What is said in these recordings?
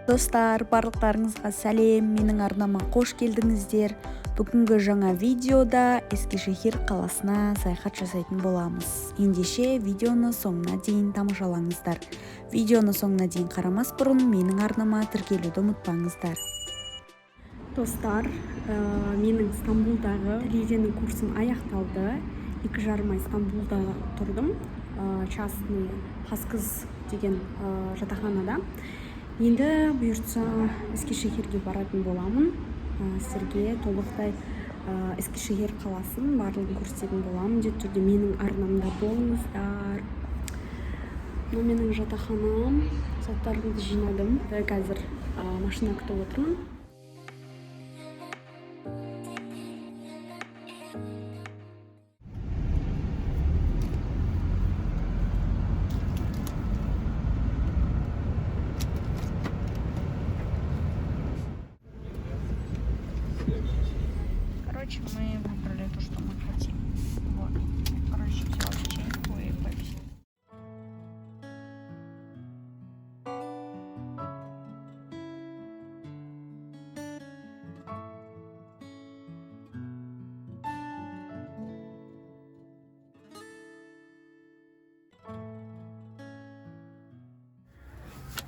Достар, барлықтарыңызға сәлем, менің арнама қош келдіңіздер. Бүгінгі жаңа видеода Ескишехир қаласына саяхат жасайтын боламыз. Ендеше видеоны соңына дейін тамашалаңыздар. Видеоны соңына дейін қарамас бұрын менің арнама тіркелуді ұмытпаңыздар. Достар, менің Стамбулдағы тіл курсым аяқталды. 2,5 ай Стамбулда тұрдым. Частный Хаскыз деген жатақханада. Енді бұйыртса Ескишехирге баратын боламын. Сіздерге толықтай Ескишехир қаласын барлығын көрсететін боламын. Міндетті түрде менің арнамда болыңыздар. Бұл менің жатақханам. Заттарымды жинадым. Қазір машина күтіп отырмын. Мы выбрали то, что мы хотим. Вот. Короче, взяла чайку и повесила.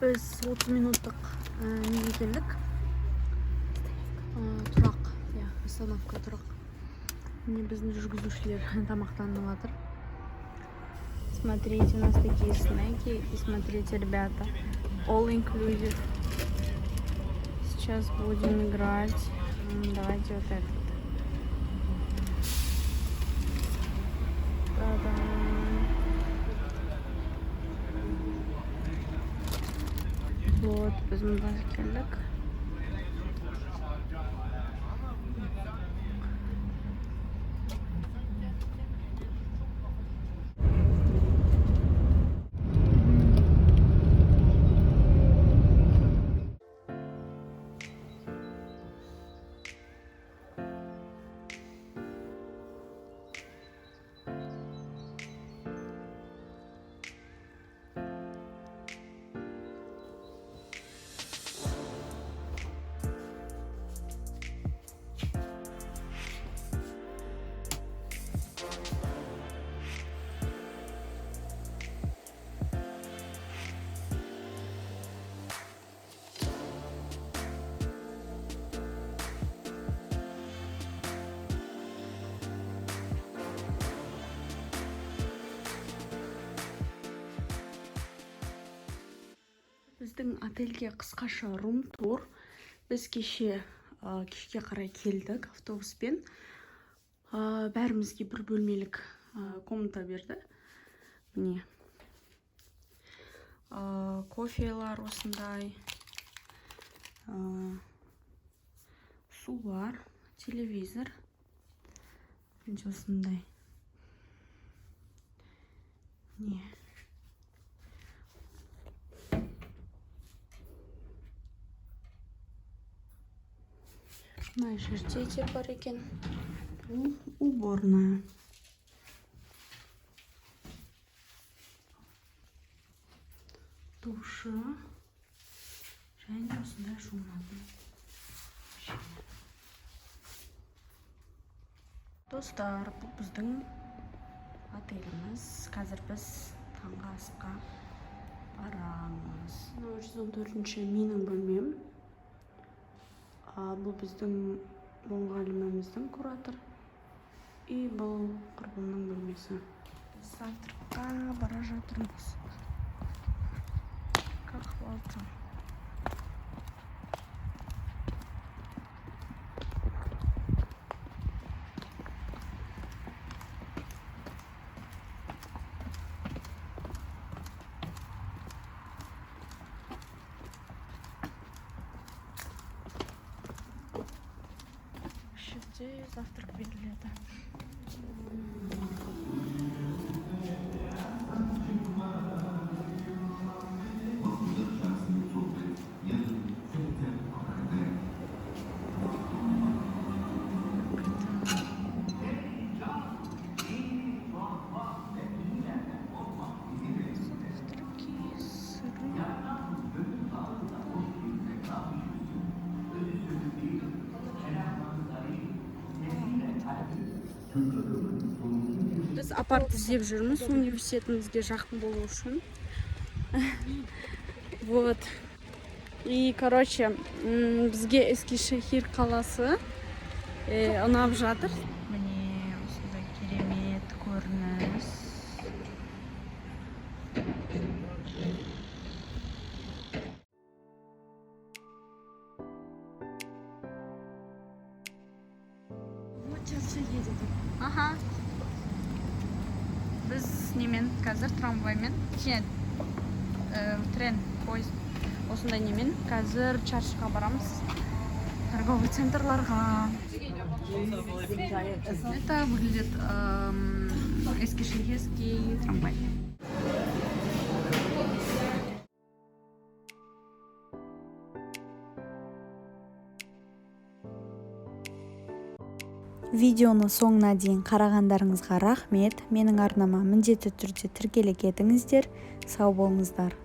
Біз 30 минуттық неге келдік. Тұрақ. Остановка тұрақ. Міне біздің жүргізушілер тамақтанып жатыр. Смотрите, у нас такие снеки. И смотрите, ребята, all inclusive. Сейчас будем играть. Давайте вот этот. Вот, біз мұнда келдік. Біздің отельге қысқаша рум-тур. Біз кешке қарай келдік автобуспен. Бәрімізге бір бөлмелік комната берді. Міне. Кофелар осындай. Су бар, телевизор. Осындай. Не. Мына жерде де бар екен. Уборная. Душы. Және осындай жуынатын. Достар, бұл біздің отеліміз. Қазір біз таңғы асқа барамыз. 114-ші менің бөлмем. Бұл біздің мұғаліміміздің куратор. И бұл құрбымның бөлмесі. Завтракқа бара жатырмыз. Kahvaltı. Завтрак беріледі. Завтраки, сыры. біз апарт іздеп жүрміз университетімізге жақын болу үшін. Вот. И, короче, бізге Eskişehir қаласы ұнап жатыр. Міне осындай керемет көрініс. Вот сейчас все едет. Ага. Біз немен қазір трамваймен, трен, поезд. Осындай немен қазір чаршыға барамыз. Торговый центрларға. Это выглядит Eskişehirский трамвай. Видеоны соңына дейін қарағандарыңызға рахмет. Менің арнама міндетті түрде тіркеле кетіңіздер. Сау болыңыздар.